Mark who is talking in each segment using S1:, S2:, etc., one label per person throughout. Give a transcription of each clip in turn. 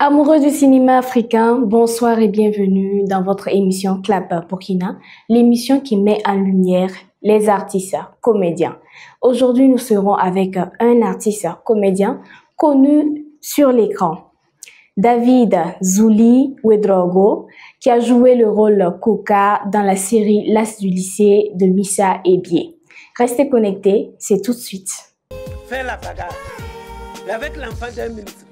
S1: Amoureux du cinéma africain, bonsoir et bienvenue dans votre émission Clap Burkina, l'émission qui met en lumière les artistes comédiens. Aujourd'hui, nous serons avec un artiste comédien connu sur l'écran, David Zuli Ouedraogo, qui a joué le rôle Kouka dans la série L'As du lycée de Missa Ebié. Restez connectés, c'est tout de suite.
S2: Fais la bagarre avec l'enfant d'un ministre.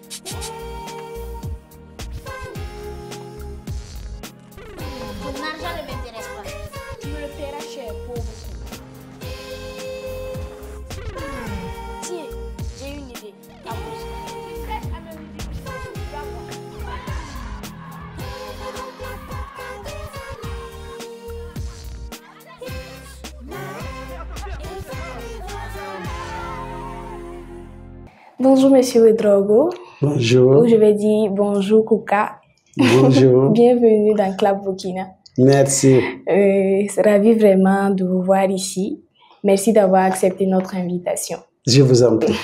S3: Ton argent ne m'intéresse pas.
S1: Tu me le paieras cher, pauvre. Tiens, j'ai une idée. Bonjour Monsieur Ouedraogo.
S4: Bonjour.
S1: Ou je vais dire bonjour Kouka.
S4: Bonjour.
S1: Bienvenue dans Clap Burkina.
S4: Merci.
S1: Ravi vraiment de vous voir ici. Merci d'avoir accepté notre invitation.
S4: Je vous en prie.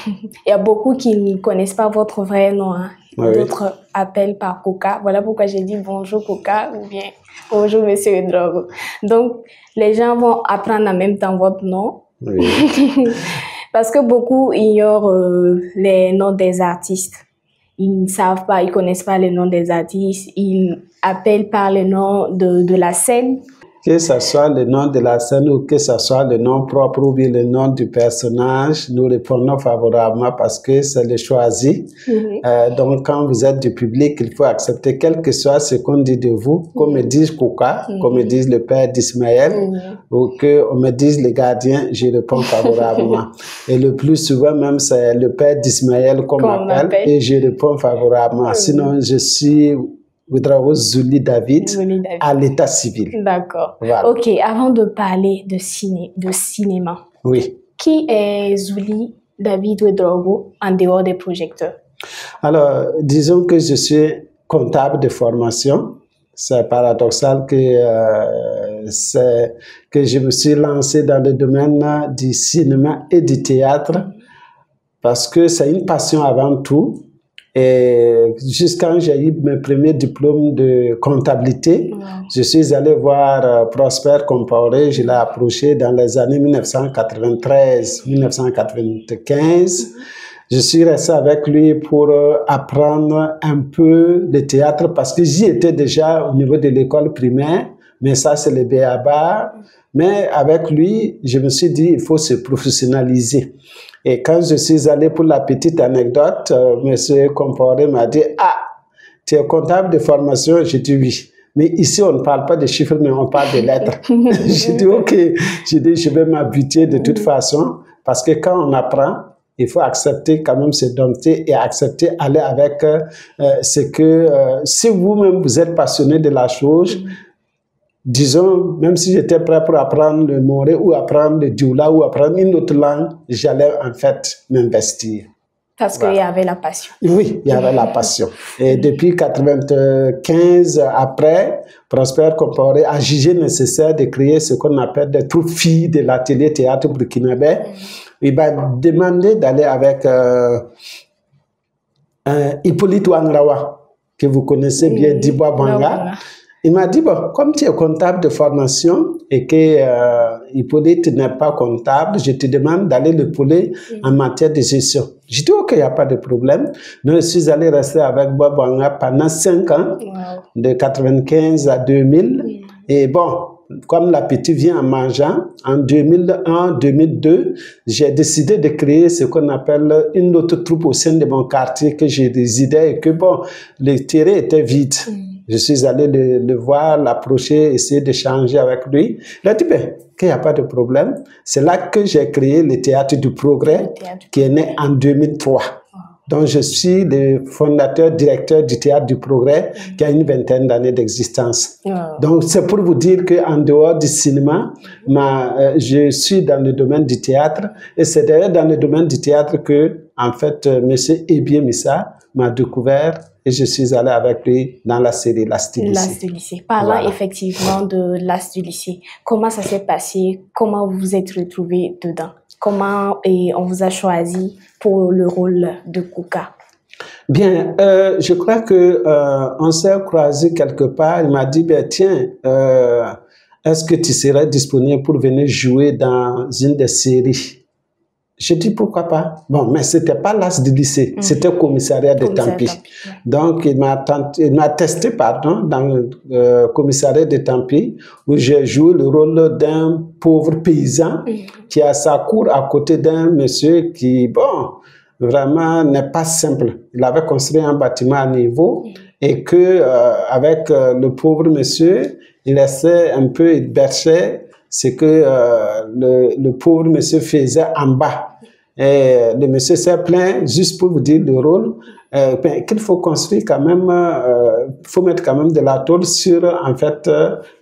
S1: Il y a beaucoup qui ne connaissent pas votre vrai nom. Hein.
S4: Oui.
S1: D'autres appellent par Kouka. Voilà pourquoi j'ai dit bonjour Kouka ou bien bonjour Monsieur Ouedraogo. Donc, les gens vont apprendre en même temps votre nom.
S4: Oui.
S1: Parce que beaucoup ignorent les noms des artistes. Ils ne savent pas, ils connaissent pas les noms des artistes. Ils appellent par le nom de la scène.
S4: Que ce soit le nom de la scène ou que ce soit le nom propre ou bien le nom du personnage, nous répondons favorablement parce que c'est le choisi. Donc, quand vous êtes du public, il faut accepter quel que soit ce qu'on dit de vous, qu'on me dise Kouka, qu'on me dise le père d'Ismaël, ou qu'on me dise le gardien, je réponds favorablement. Et le plus souvent même, c'est le père d'Ismaël qu'on m'appelle et je réponds favorablement. Sinon, je suis Ouedraogo Zuli David à l'état civil.
S1: D'accord.
S4: Voilà.
S1: Ok, avant de parler de cinéma,
S4: Oui.
S1: qui est Zuli David Ouedraogo en dehors des projecteurs?
S4: Alors, disons que je suis comptable de formation. C'est paradoxal que je me suis lancé dans le domaine du cinéma et du théâtre parce que c'est une passion avant tout. Et jusqu'à j'ai eu mes premiers diplômes de comptabilité, je suis allé voir Prosper Compaoré, je l'ai approché dans les années 1993-1995. Je suis resté avec lui pour apprendre un peu le théâtre parce que j'y étais déjà au niveau de l'école primaire, mais ça c'est le b.a.-ba. Mais avec lui, je me suis dit il faut se professionnaliser. Et quand je suis allé pour la petite anecdote, monsieur Compaoré m'a dit « Ah, tu es comptable de formation ?» J'ai dit « Oui. » Mais ici, on ne parle pas de chiffres, mais on parle de lettres. J'ai dit « Ok. » J'ai dit « Je vais m'habituer de toute façon. » Parce que quand on apprend, il faut accepter quand même se dompter et accepter aller avec ce que... si vous-même, vous êtes passionné de la chose, disons, même si j'étais prêt pour apprendre le moré ou apprendre le dioula ou apprendre une autre langue, j'allais en fait m'investir.
S1: Parce qu'il y avait la passion.
S4: Oui, il y avait la passion. Et depuis 1995, après, Prosper Compaoré a jugé nécessaire de créer ce qu'on appelle des troupes filles de l'atelier théâtre burkinabé. Il m'a demandé d'aller avec Hippolyte Ouangrawa, que vous connaissez bien, Dibois Banga. Il m'a dit, bon, comme tu es comptable de formation et que Hippolyte n'est pas comptable, je te demande d'aller l'épauler en matière de gestion. J'ai dit, ok, il n'y a pas de problème. Donc, je suis allé rester avec Bouabanga pendant 5 ans, de 95 à 2000. Et bon, comme l'appétit vient en mangeant, en 2001-2002, j'ai décidé de créer ce qu'on appelle une autre troupe au sein de mon quartier que je résidais et que, bon, le terrain était vide. Je suis allé le voir, l'approcher, essayer d'échanger avec lui. Il a dit, ben, qu'il n'y a pas de problème. C'est là que j'ai créé le Théâtre du Progrès, qui est né en 2003. Donc, je suis le fondateur, directeur du Théâtre du Progrès, qui a une vingtaine d'années d'existence. Donc, c'est pour vous dire qu'en dehors du cinéma, je suis dans le domaine du théâtre. Et c'est d'ailleurs dans le domaine du théâtre que, en fait, M. Ebié Missa m'a découvert et je suis allé avec lui dans la série L'As du lycée.
S1: L'As du lycée. Parlant effectivement de L'As du lycée, comment ça s'est passé? Comment vous vous êtes retrouvés dedans? Comment on vous a choisi pour le rôle de Kouka?
S4: Bien, je crois que on s'est croisé quelque part. Il m'a dit, ben, tiens, est-ce que tu serais disponible pour venir jouer dans une des séries? Je dis pourquoi pas. Bon, mais c'était pas l'AS du lycée, c'était au commissariat de Tampi. Donc, il m'a testé, pardon, dans le commissariat de Tampi, où j'ai joué le rôle d'un pauvre paysan qui a sa cour à côté d'un monsieur qui, bon, vraiment n'est pas simple. Il avait construit un bâtiment à niveau et que avec le pauvre monsieur, il laissait un peu, il berçait ce que le pauvre monsieur faisait en bas. Et le monsieur s'est plaint, juste pour vous dire le rôle, qu'il faut construire quand même, faut mettre quand même de la tôle sur, en fait,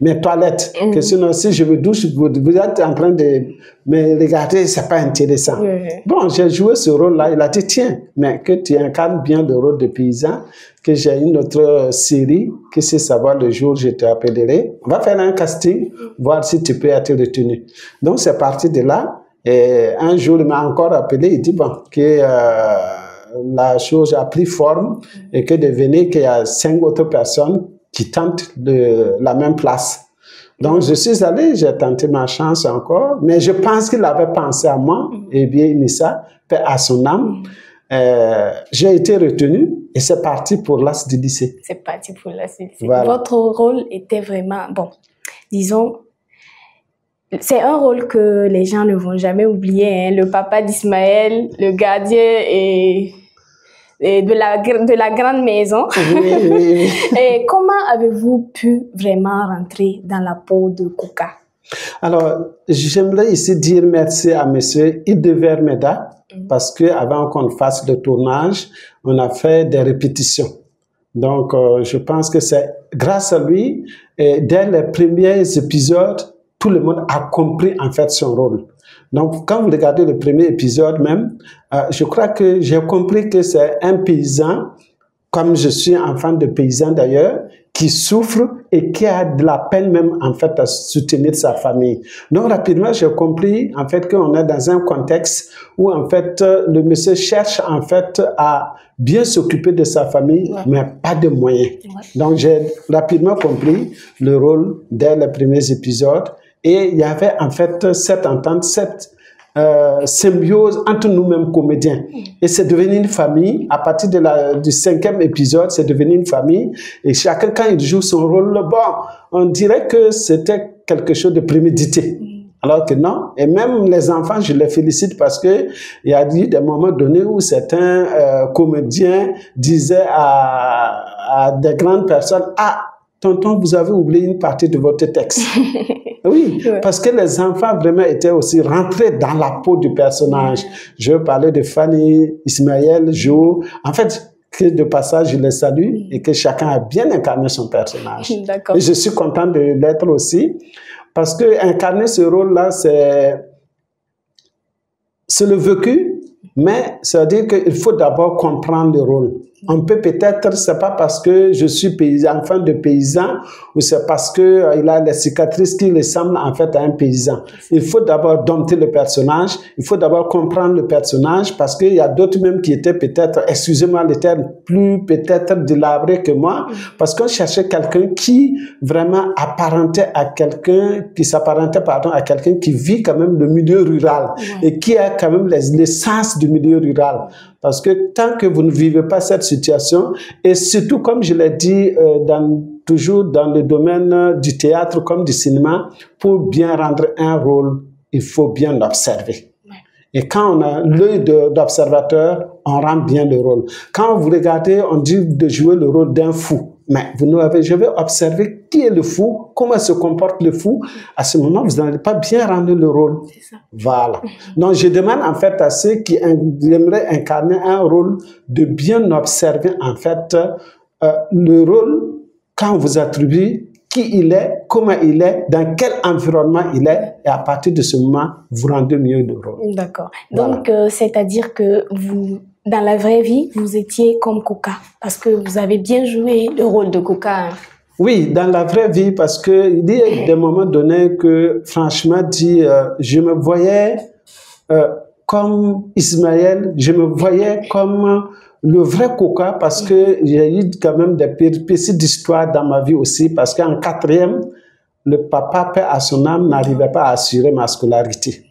S4: mes toilettes. Que sinon, si je me douche, vous êtes en train de me regarder, c'est pas intéressant. Bon, j'ai joué ce rôle-là, il a dit, tiens, mais que tu incarnes bien le rôle de paysan, que j'ai une autre série, que c'est savoir le jour je te appellerai. On va faire un casting, voir si tu peux être retenu. Donc, c'est parti de là. Et un jour, il m'a encore appelé, il dit, bon, que la chose a pris forme et que devenait qu'il y a 5 autres personnes qui tentent la même place. Donc, je suis allé, j'ai tenté ma chance encore, mais je pense qu'il avait pensé à moi, et bien mis ça, paix à son âme. J'ai été retenu et c'est parti pour l'AS du lycée.
S1: C'est parti pour l'AS du lycée.
S4: Voilà.
S1: Votre rôle était vraiment, bon, disons, c'est un rôle que les gens ne vont jamais oublier, hein. Le papa d'Ismaël, le gardien et de la grande maison.
S4: Oui.
S1: Et comment avez-vous pu vraiment rentrer dans la peau de Kouka?
S4: Alors, j'aimerais ici dire merci à monsieur Idever Meda, parce qu'avant qu'on fasse le tournage, on a fait des répétitions. Donc, je pense que c'est grâce à lui, et dès les premiers épisodes, tout le monde a compris en fait son rôle. Donc, quand vous regardez le premier épisode même, je crois que j'ai compris que c'est un paysan, comme je suis enfant de paysan d'ailleurs, qui souffre et qui a de la peine même en fait à soutenir sa famille. Donc rapidement, j'ai compris en fait qu'on est dans un contexte où en fait le monsieur cherche en fait à bien s'occuper de sa famille, mais pas de moyens. Donc j'ai rapidement compris le rôle dès les premiers épisodes et il y avait en fait cette entente, cette symbiose entre nous-mêmes comédiens. Et c'est devenu une famille. À partir de du 5e épisode, c'est devenu une famille. Et chacun, quand il joue son rôle, bon, on dirait que c'était quelque chose de prémédité. Alors que non. Et même les enfants, je les félicite parce que il y a eu des moments donnés où certains comédiens disaient à des grandes personnes, « Ah, tonton, vous avez oublié une partie de votre texte. » Oui, parce que les enfants vraiment étaient aussi rentrés dans la peau du personnage. Je parlais de Fanny, Ismaël, Jo. En fait, que de passage, je les salue et que chacun a bien incarné son personnage. Et je suis content de l'être aussi parce que incarner ce rôle-là, c'est le vécu, mais ça veut dire qu'il faut d'abord comprendre le rôle. On peut peut-être, c'est pas parce que je suis paysan, enfant de paysan, ou c'est parce que il a les cicatrices qui ressemblent en fait à un paysan. Il faut d'abord dompter le personnage, il faut d'abord comprendre le personnage, parce qu'il y a d'autres même qui étaient peut-être, excusez-moi le terme, plus peut-être délabrés que moi, parce qu'on cherchait quelqu'un qui vraiment apparentait à quelqu'un, qui s'apparentait, pardon, à quelqu'un qui vit quand même le milieu rural, et qui a quand même l'essence du milieu rural. Parce que tant que vous ne vivez pas cette situation, et surtout comme je l'ai dit toujours dans le domaine du théâtre comme du cinéma, pour bien rendre un rôle, il faut bien l'observer. Et quand on a l'œil d'observateur, on rend bien le rôle. Quand vous regardez, on dit de jouer le rôle d'un fou. Mais je vais observer qui est le fou, comment se comporte le fou. À ce moment, vous n'allez pas bien rendre le rôle. Ça. Voilà. Donc, je demande en fait à ceux qui aimeraient incarner un rôle de bien observer en fait le rôle quand on vous attribue qui il est, comment il est, dans quel environnement il est, et à partir de ce moment, vous rendez mieux le rôle.
S1: D'accord. Donc, c'est-à-dire que vous, dans la vraie vie, vous étiez comme Kouka, parce que vous avez bien joué le rôle de Kouka.
S4: Oui, dans la vraie vie, parce qu'il y a des moments donnés que, franchement, je me voyais comme Ismaël, je me voyais comme le vrai coca, parce que j'ai eu quand même des péripéties d'histoire dans ma vie aussi, parce qu'en quatrième, le papa, paix à son âme, n'arrivait pas à assurer ma scolarité.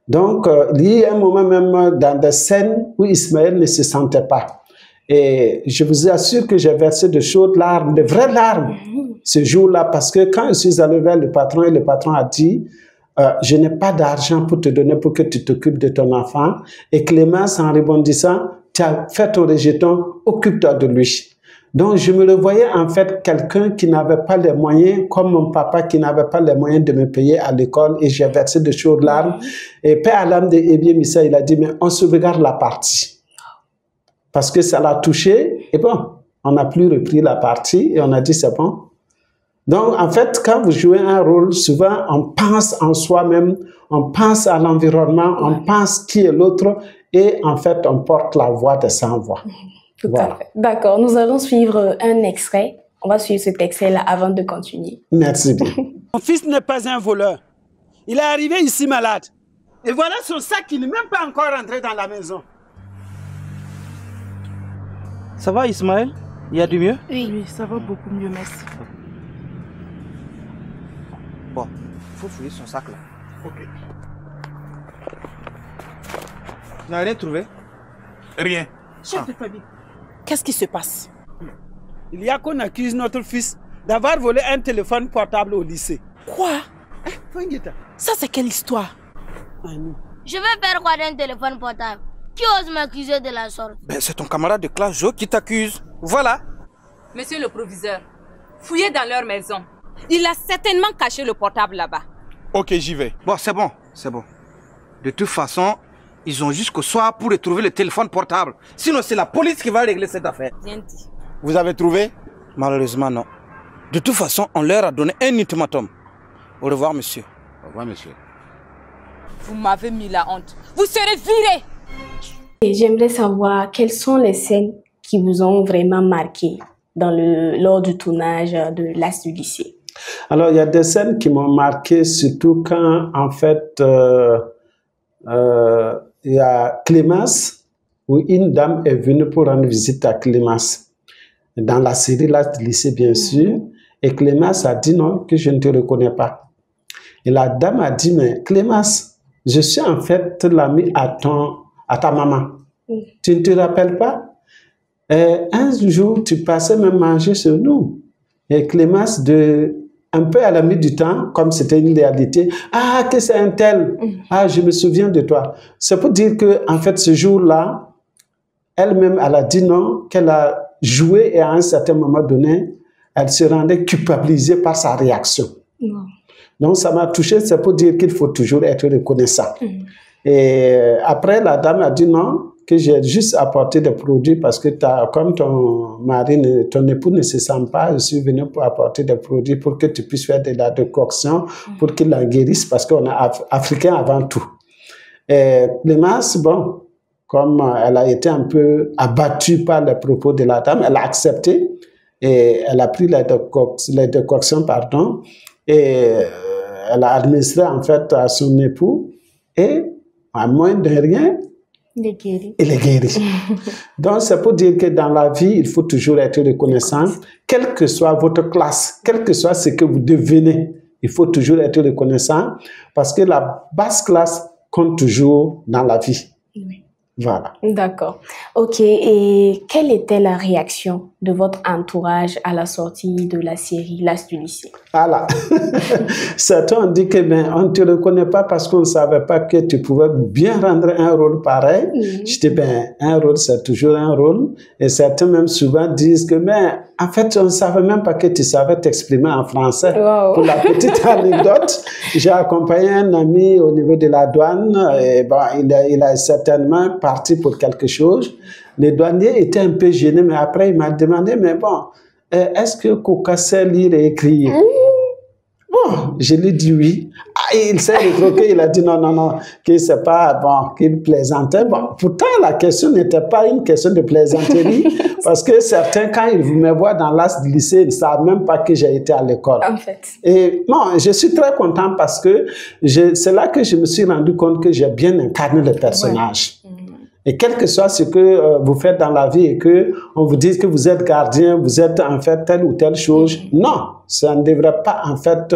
S4: Donc, il y a un moment même dans des scènes où Ismaël ne se sentait pas. Et je vous assure que j'ai versé de chaudes larmes, de vraies larmes, ce jour-là, parce que quand je suis allé vers le patron, et le patron a dit, je n'ai pas d'argent pour te donner pour que tu t'occupes de ton enfant. Et Clémence, en rebondissant, tu as fait ton rejeton, occupe-toi de lui. Donc, je me le voyais en fait quelqu'un qui n'avait pas les moyens, comme mon papa qui n'avait pas les moyens de me payer à l'école, et j'ai versé de chaudes larmes. Et père à l'âme de Ebie Missa, il a dit, mais on sauvegarde la partie. Parce que ça l'a touché, et bon, on n'a plus repris la partie, et on a dit, c'est bon. Donc, en fait, quand vous jouez un rôle, souvent, on pense en soi-même, on pense à l'environnement, on pense qui est l'autre, et en fait, on porte la voix de sans-voix.
S1: Tout à fait. D'accord, nous allons suivre un extrait. On va suivre cet extrait-là avant de continuer.
S4: Merci bien.
S2: Mon fils n'est pas un voleur. Il est arrivé ici malade. Et voilà son sac qui n'est même pas encore rentré dans la maison.
S5: Ça va Ismaël? Il y a du mieux?
S6: Oui, ça va beaucoup mieux, merci.
S5: Bon, il faut fouiller son sac là.
S2: Ok.
S5: Vous n'avez rien trouvé?
S2: Rien.
S6: Chef de famille, qu'est-ce qui se passe?
S2: Il y a qu'on accuse notre fils d'avoir volé un téléphone portable au lycée.
S6: Quoi? Ça, c'est quelle histoire?
S3: Je vais faire quoi d'un téléphone portable? Qui ose m'accuser de la sorte?
S5: Ben, c'est ton camarade de classe Jo qui t'accuse. Voilà.
S7: Monsieur le proviseur, fouillez dans leur maison. Il a certainement caché le portable là-bas.
S5: Ok, j'y vais. Bon, c'est bon, c'est bon. De toute façon, ils ont jusqu'au soir pour retrouver le téléphone portable. Sinon, c'est la police qui va régler cette affaire.
S7: Bien dit.
S5: Vous avez trouvé? Malheureusement, non. De toute façon, on leur a donné un ultimatum. Au revoir, monsieur.
S8: Au revoir, monsieur.
S7: Vous m'avez mis la honte. Vous serez viré.
S1: Et j'aimerais savoir quelles sont les scènes qui vous ont vraiment marqué lors du tournage de l'As du lycée.
S4: Alors, il y a des scènes qui m'ont marqué, surtout quand, en fait, il y a Clémence, où une dame est venue pour rendre visite à Clémence. Dans la série l'As du lycée, bien sûr. Et Clémence a dit non, que je ne te reconnais pas. Et la dame a dit, mais Clémence, je suis en fait l'amie à ta maman. Tu ne te rappelles pas? Un jour, tu passais même manger chez nous. Et Clémence, un peu à la mi du temps, comme c'était une réalité, ah, que c'est un tel, ah, je me souviens de toi. C'est pour dire que, en fait, ce jour-là, elle-même, elle a dit non, qu'elle a joué et à un certain moment donné, elle se rendait culpabilisée par sa réaction. Donc, ça m'a touché, c'est pour dire qu'il faut toujours être reconnaissant. Et après, la dame a dit non, que j'ai juste apporté des produits parce que comme ton mari, ton époux ne se sent pas, je suis venu pour apporter des produits pour que tu puisses faire de la décoction, pour qu'il la guérisse, parce qu'on est africain avant tout. Et Clémence, bon, comme elle a été un peu abattue par les propos de la dame, elle a accepté et elle a pris les décoctions, pardon, et elle a administré en fait à son époux et à moins de rien, il est guéri. Donc, c'est pour dire que dans la vie, il faut toujours être reconnaissant, quelle que soit votre classe, quel que soit ce que vous devenez, il faut toujours être reconnaissant parce que la basse classe compte toujours dans la vie.
S1: Oui.
S4: Voilà.
S1: D'accord. Ok. Et quelle était la réaction de votre entourage à la sortie de la série l'As du lycée?
S4: Voilà. Certains ont dit que on ne te reconnaît pas parce qu'on ne savait pas que tu pouvais bien rendre un rôle pareil. Je dis, un rôle, c'est toujours un rôle. Et certains même souvent disent que, en fait, on ne savait même pas que tu savais t'exprimer en français. Wow. Pour la petite anecdote, j'ai accompagné un ami au niveau de la douane. Et bon, il a certainement parti pour quelque chose. Le douanier était un peu gêné, mais après, il m'a demandé, mais bon, est-ce que Coca sait lire et écrire? Bon, je lui ai dit oui. Ah, il s'est rétroqué, il a dit non, que c'est pas bon, qu'il plaisantait. Bon, pourtant, la question n'était pas une question de plaisanterie, parce que certains, quand ils me voient dans l'As du lycée, ils ne savent même pas que j'ai été à l'école.
S1: En fait.
S4: Et bon, je suis très content parce que c'est là que je me suis rendu compte que j'ai bien incarné le personnage. Ouais. Et quel que soit ce que vous faites dans la vie et que on vous dise que vous êtes gardien, vous êtes en fait telle ou telle chose, non, ça ne devrait pas en fait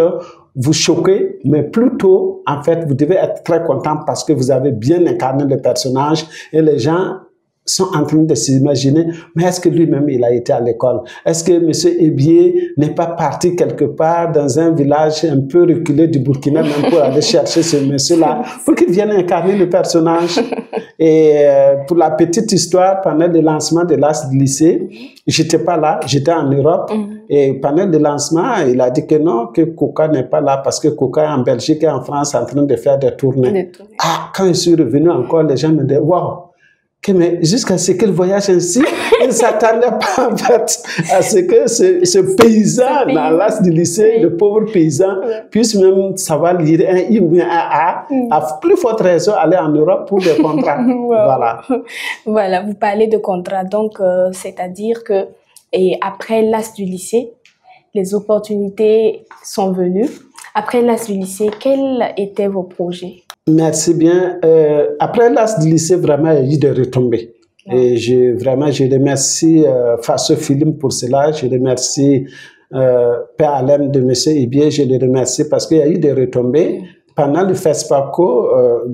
S4: vous choquer, mais plutôt en fait vous devez être très content parce que vous avez bien incarné le personnage et les gens sont en train de s'imaginer, mais est-ce que lui-même il a été à l'école? Est-ce que M. Ebié n'est pas parti quelque part dans un village un peu reculé du Burkina même pour aller chercher ce monsieur-là pour qu'il vienne incarner le personnage? Et pour la petite histoire, pendant le lancement de l'AS du lycée, j'étais pas là, j'étais en Europe. Et pendant le lancement, il a dit que non, que Coca n'est pas là parce que Coca est en Belgique et en France en train de faire des tournées. Ah, quand je suis revenu encore, les gens me disaient, waouh! Mais jusqu'à ce qu'il voyage ainsi, il ne s'attendait pas en fait à ce que ce paysan dans l'as du lycée, le pauvre paysan, puisse même savoir lire un I ou bien un A, à plus forte raison aller en Europe pour des contrats. Voilà.
S1: Voilà, vous parlez de contrats, donc c'est-à-dire que et après l'as du lycée, les opportunités sont venues. Après l'as du lycée, quels étaient vos projets?
S4: Merci bien. Après l'as du lycée, vraiment, il y a eu des retombées. Et je remercie Faso Film pour cela. Je remercie Père Alain de M. Ebié. Je le remercie parce qu'il y a eu des retombées. Pendant le FESPACO,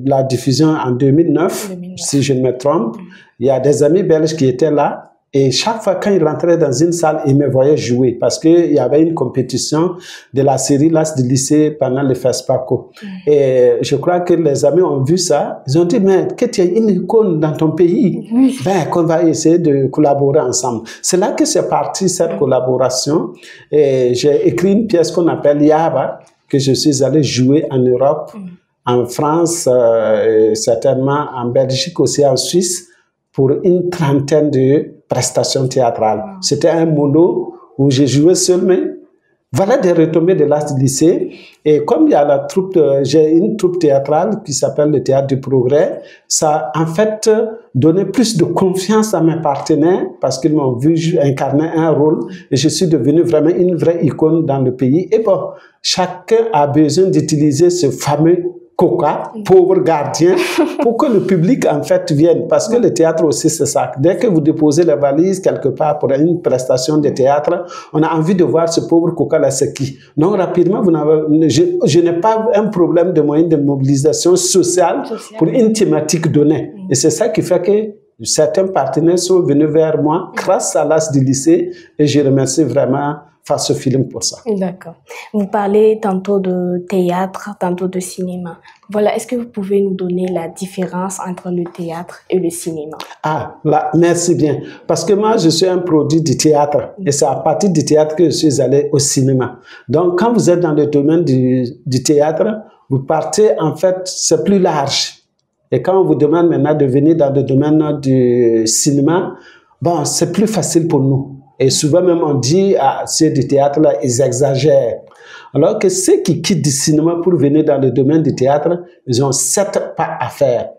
S4: la diffusion en 2009, si je ne me trompe, il y a des amis belges qui étaient là. Et chaque fois quand il rentrait dans une salle, il me voyait jouer parce qu'il y avait une compétition de la série l'as du lycée pendant le FESPACO. Et je crois que les amis ont vu ça. Ils ont dit, mais que tu as une icône dans ton pays, ben, qu'on va essayer de collaborer ensemble. C'est là que c'est parti cette collaboration. Et j'ai écrit une pièce qu'on appelle Yaba, que je suis allé jouer en Europe, en France, certainement en Belgique aussi, en Suisse, pour une trentaine de prestations théâtrales. C'était un mono où j'ai joué seul, mais voilà des retombées de l'as du lycée. Et comme il y a la troupe, j'ai une troupe théâtrale qui s'appelle le Théâtre du Progrès, ça a en fait donné plus de confiance à mes partenaires parce qu'ils m'ont vu incarner un rôle et je suis devenu vraiment une vraie icône dans le pays. Et bon, chacun a besoin d'utiliser ce fameux Coca, pauvre gardien, pour que le public en fait vienne. Parce que le théâtre aussi c'est ça. Dès que vous déposez la valise quelque part pour une prestation de théâtre, on a envie de voir ce pauvre Coca là, c'est qui. Donc rapidement, je n'ai pas un problème de moyens de mobilisation sociale pour une thématique donnée. Et c'est ça qui fait que certains partenaires sont venus vers moi grâce à l'as du lycée et je remercie vraiment Faso Film pour ça.
S1: D'accord. Vous parlez tantôt de théâtre, tantôt de cinéma. Voilà, est-ce que vous pouvez nous donner la différence entre le théâtre et le cinéma? Ah,
S4: là, merci bien. Parce que moi, je suis un produit du théâtre. Et c'est à partir du théâtre que je suis allé au cinéma. Donc, quand vous êtes dans le domaine du théâtre, vous partez, en fait, c'est plus large. Et quand on vous demande maintenant de venir dans le domaine du cinéma, bon, c'est plus facile pour nous. Et souvent même on dit à ceux du théâtre là, ils exagèrent. Alors que ceux qui quittent du cinéma pour venir dans le domaine du théâtre, ils ont 7 pas à faire.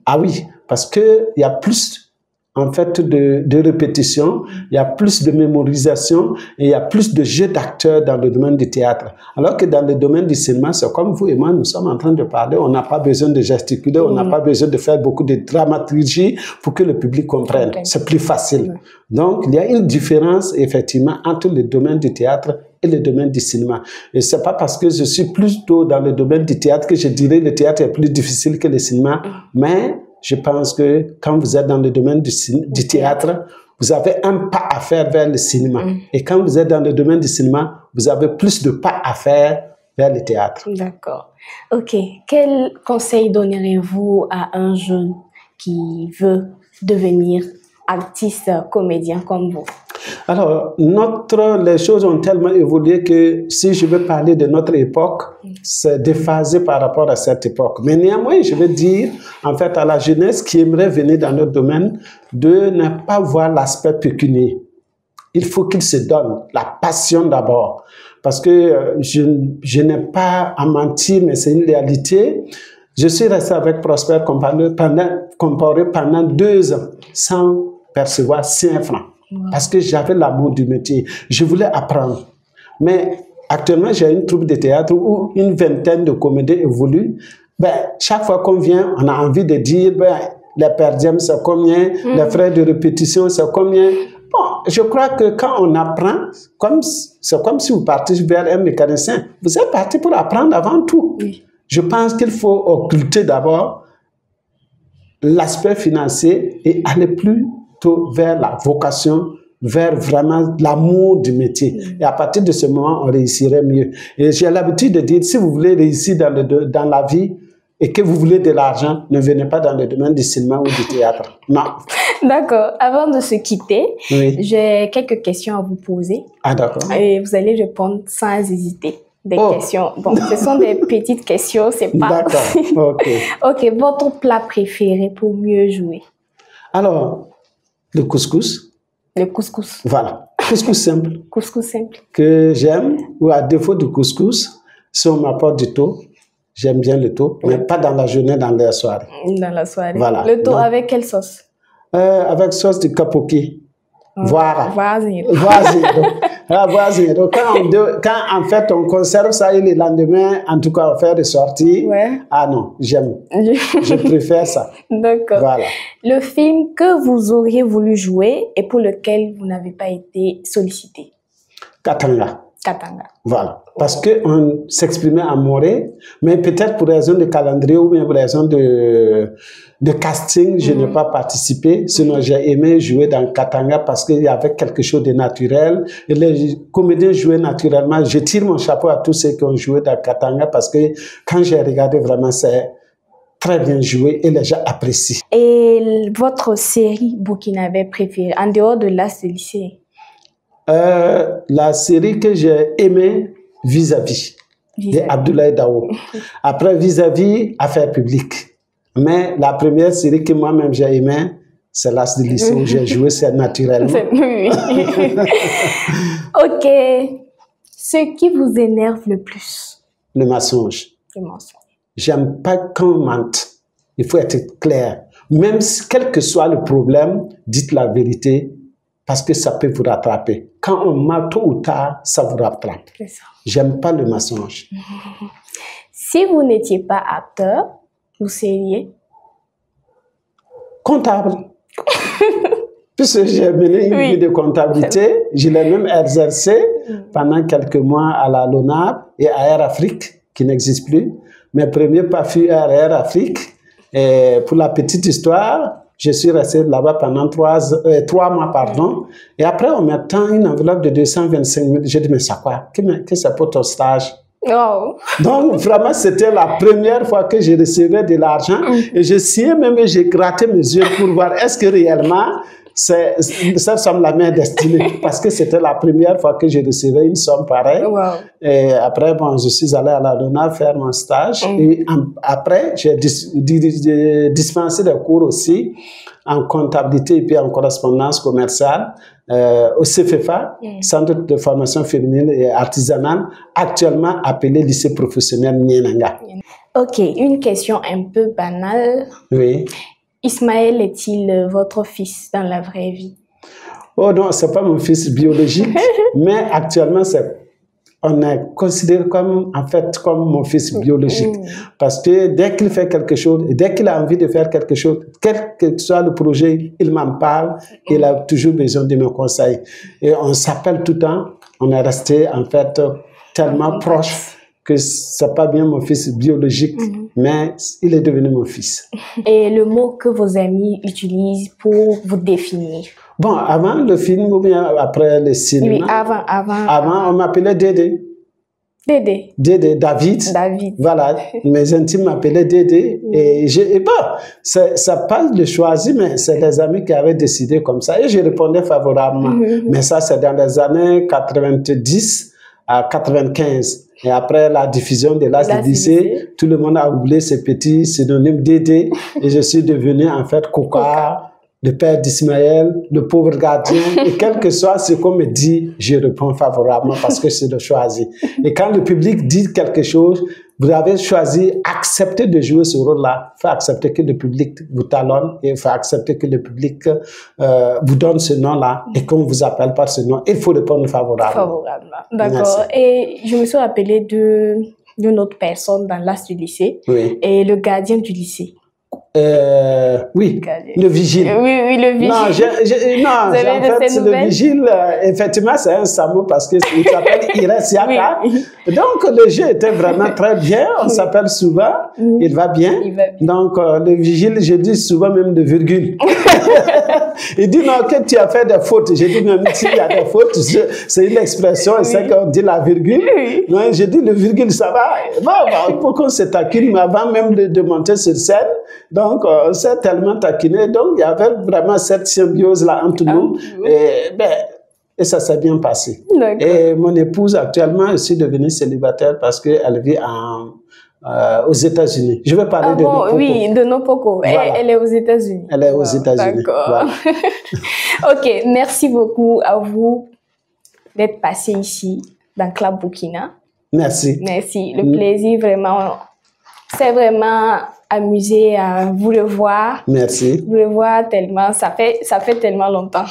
S4: Ah oui, parce que il y a plus en fait de répétition, il y a plus de mémorisation et il y a plus de jeux d'acteurs dans le domaine du théâtre. Alors que dans le domaine du cinéma, c'est comme vous et moi, nous sommes en train de parler, on n'a pas besoin de gesticuler, on n'a pas besoin de faire beaucoup de dramaturgie pour que le public comprenne. C'est plus facile. Donc, il y a une différence effectivement entre le domaine du théâtre et le domaine du cinéma. Et c'est pas parce que je suis plutôt dans le domaine du théâtre que je dirais que le théâtre est plus difficile que le cinéma, mais je pense que quand vous êtes dans le domaine du théâtre, vous avez un pas à faire vers le cinéma. Et quand vous êtes dans le domaine du cinéma, vous avez plus de pas à faire vers le théâtre.
S1: D'accord. Ok. Quel conseil donnerez-vous à un jeune qui veut devenir artiste, comédien comme vous?
S4: Alors, les choses ont tellement évolué que si je veux parler de notre époque, c'est déphasé par rapport à cette époque. Mais néanmoins, je veux dire, en fait, à la jeunesse qui aimerait venir dans notre domaine, de ne pas voir l'aspect pécuniaire. Il faut qu'il se donne la passion d'abord. Parce que je n'ai pas à mentir, mais c'est une réalité. Je suis resté avec Prosper Compaoré pendant 2 ans sans percevoir 5 francs. Parce que j'avais l'amour du métier. Je voulais apprendre. Mais actuellement, j'ai une troupe de théâtre où une vingtaine de comédiens évoluent. Ben, chaque fois qu'on vient, on a envie de dire, ben, les perdièmes, c'est combien, les frais de répétition, c'est combien. Bon, je crois que quand on apprend, c'est comme si vous partez vers un mécanicien. Vous êtes parti pour apprendre avant tout. Oui. Je pense qu'il faut occulter d'abord l'aspect financier et aller plutôt vers la vocation, vers vraiment l'amour du métier. Et à partir de ce moment, on réussirait mieux. Et j'ai l'habitude de dire, si vous voulez réussir dans la vie et que vous voulez de l'argent, ne venez pas dans le domaine du cinéma ou du théâtre. Non.
S1: D'accord. Avant de se quitter, j'ai quelques questions à vous poser.
S4: Ah, d'accord.
S1: Et vous allez répondre sans hésiter. Des questions. Bon, ce sont des petites questions, c'est pas...
S4: D'accord, ok.
S1: Ok, votre plat préféré pour mieux jouer?
S4: Alors, le couscous.
S1: Le couscous.
S4: Voilà, couscous simple.
S1: Couscous simple.
S4: Que j'aime, ou à défaut du couscous, si on m'apporte du thon, j'aime bien le thon, mais pas dans la journée, dans la soirée.
S1: Dans la soirée.
S4: Voilà.
S1: Le thon avec quelle sauce?
S4: Avec sauce de kapoki. Voilà.
S1: Voisine.
S4: Donc, quand en fait on conserve ça et le lendemain, en tout cas, on fait des sorties. Ouais. Ah non, j'aime. Je préfère ça.
S1: D'accord. Voilà. Le film que vous auriez voulu jouer et pour lequel vous n'avez pas été sollicité?
S4: Katanga.
S1: Katanga.
S4: Voilà. Parce qu'on s'exprimait en moré, mais peut-être pour raison de calendrier ou bien pour raison de casting, je n'ai pas participé. Sinon, j'ai aimé jouer dans Katanga parce qu'il y avait quelque chose de naturel. Et les comédiens jouaient naturellement. Je tire mon chapeau à tous ceux qui ont joué dans Katanga parce que quand j'ai regardé, vraiment, c'est très bien joué et les gens apprécient. Et
S1: votre série burkinabé préférée, en dehors de l'As de lycée?
S4: La série que j'ai aimée, Vis-à-vis, de Abdoulaye Daou. Après, Vis-à-vis, Affaires publiques. Mais la première série que moi-même j'ai aimée, c'est l'As de lycée où j'ai joué, c'est naturellement.
S1: Ok. Ce qui vous énerve le plus?
S4: Le mensonge.
S1: Le mensonge.
S4: J'aime pas qu'on mente. Il faut être clair. Même si, quel que soit le problème, dites la vérité. Parce que ça peut vous rattraper. Quand on ment tôt ou tard, ça vous rattrape. J'aime pas le mensonge.
S1: Si vous n'étiez pas acteur, vous seriez
S4: comptable. Puisque j'ai mené une vie de comptabilité, je l'ai même exercé pendant quelques mois à la LONAP et à Air Afrique, qui n'existe plus. Mes premiers pas furent à Air Afrique. Et pour la petite histoire, je suis resté là-bas pendant 3 mois, pardon. Et après, on m'attend une enveloppe de 225 000. J'ai dit, mais ça quoi? Que c'est pour ton stage? Oh. Donc, vraiment, c'était la première fois que je recevais de l'argent. Et je signais même et j'ai gratté mes yeux pour voir est-ce que réellement, ça semble la main destinée. Parce que c'était la première fois que je recevais une somme pareille. Wow. Et après, bon, je suis allé à la LONA faire mon stage. Et après, j'ai dispensé des cours aussi en comptabilité et puis en correspondance commerciale au CFFA, Centre de formation féminine et artisanale, actuellement appelé lycée professionnel Nienanga.
S1: Ok, une question un peu banale.
S4: Oui.
S1: Ismaël est-il votre fils dans la vraie vie?
S4: Oh non, c'est pas mon fils biologique, mais actuellement, on est considéré comme mon fils biologique. Parce que dès qu'il fait quelque chose, dès qu'il a envie de faire quelque chose, quel que soit le projet, il m'en parle, il a toujours besoin de mes conseils. Et on s'appelle tout le temps, on est resté en fait tellement proche que c'est pas bien mon fils biologique, mais il est devenu mon fils.
S1: Et le mot que vos amis utilisent pour vous définir? Bon,
S4: avant le film ou bien après le cinéma?
S1: Oui, avant.
S4: Avant, on m'appelait Dédé.
S1: Dédé.
S4: Dédé, David. Voilà, mes intimes m'appelaient Dédé. Et bon, ça passe le choisi, mais c'est les amis qui avaient décidé comme ça. Et je répondais favorablement. Mais ça, c'est dans les années 90 à 95. Et après la diffusion de l'As de lycée, tout le monde a oublié ce petit synonyme Dédé. Et je suis devenu en fait Coca, le père d'Ismaël, le pauvre gardien. Et quel que soit ce qu'on me dit, je réponds favorablement parce que c'est le choisi. Et quand le public dit quelque chose, vous avez choisi, accepter de jouer ce rôle-là. Il faut accepter que le public vous talonne et il faut accepter que le public vous donne ce nom-là et qu'on vous appelle par ce nom. Il faut répondre favorablement.
S1: D'accord. Et je me suis rappelé d'une autre personne dans l'As du lycée et le gardien du lycée.
S4: Oui, le vigile.
S1: Oui, le vigile.
S4: Non, en fait, le vigile, effectivement, c'est un Samo parce qu'il s'appelle Ires Yaka. Oui. Donc, le jeu était vraiment très bien. On s'appelle souvent. Il va bien. Donc, le vigile, je dis souvent même de virgule. Il dit non, que tu as fait des fautes. Je dis même s'il y a des fautes, c'est une expression, c'est qu'on dit la virgule. Non, je dis le virgule, ça va. Bon, pour qu'on se taquine, mais avant même de monter sur scène. Donc, on s'est tellement taquiné. Donc, il y avait vraiment cette symbiose-là entre nous. Et ça s'est bien passé. Et mon épouse, actuellement, je suis devenue célibataire parce qu'elle vit aux États-Unis. Je vais parler de Nopoko.
S1: Oui, de Nopoko. Voilà. Elle est aux États-Unis.
S4: Elle est aux États-Unis.
S1: D'accord. Voilà. Ok, merci beaucoup à vous d'être passé ici, dans Club Burkina.
S4: Merci.
S1: Merci. Le plaisir, vraiment, c'est vraiment amusé à vous le voir.
S4: Merci.
S1: Vous le voir tellement, ça fait tellement longtemps.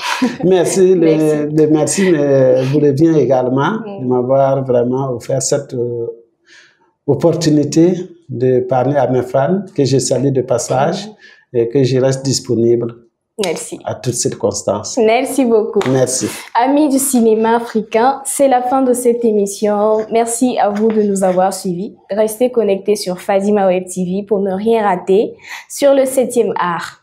S4: Merci. Merci mais vous le bien également de m'avoir vraiment offert cette opportunité de parler à mes fans, que je salue de passage et que je reste disponible.
S1: Merci.
S4: À toutes circonstances.
S1: Merci beaucoup.
S4: Merci.
S1: Amis du cinéma africain, c'est la fin de cette émission. Merci à vous de nous avoir suivis. Restez connectés sur Fadima Web TV pour ne rien rater sur le 7e art.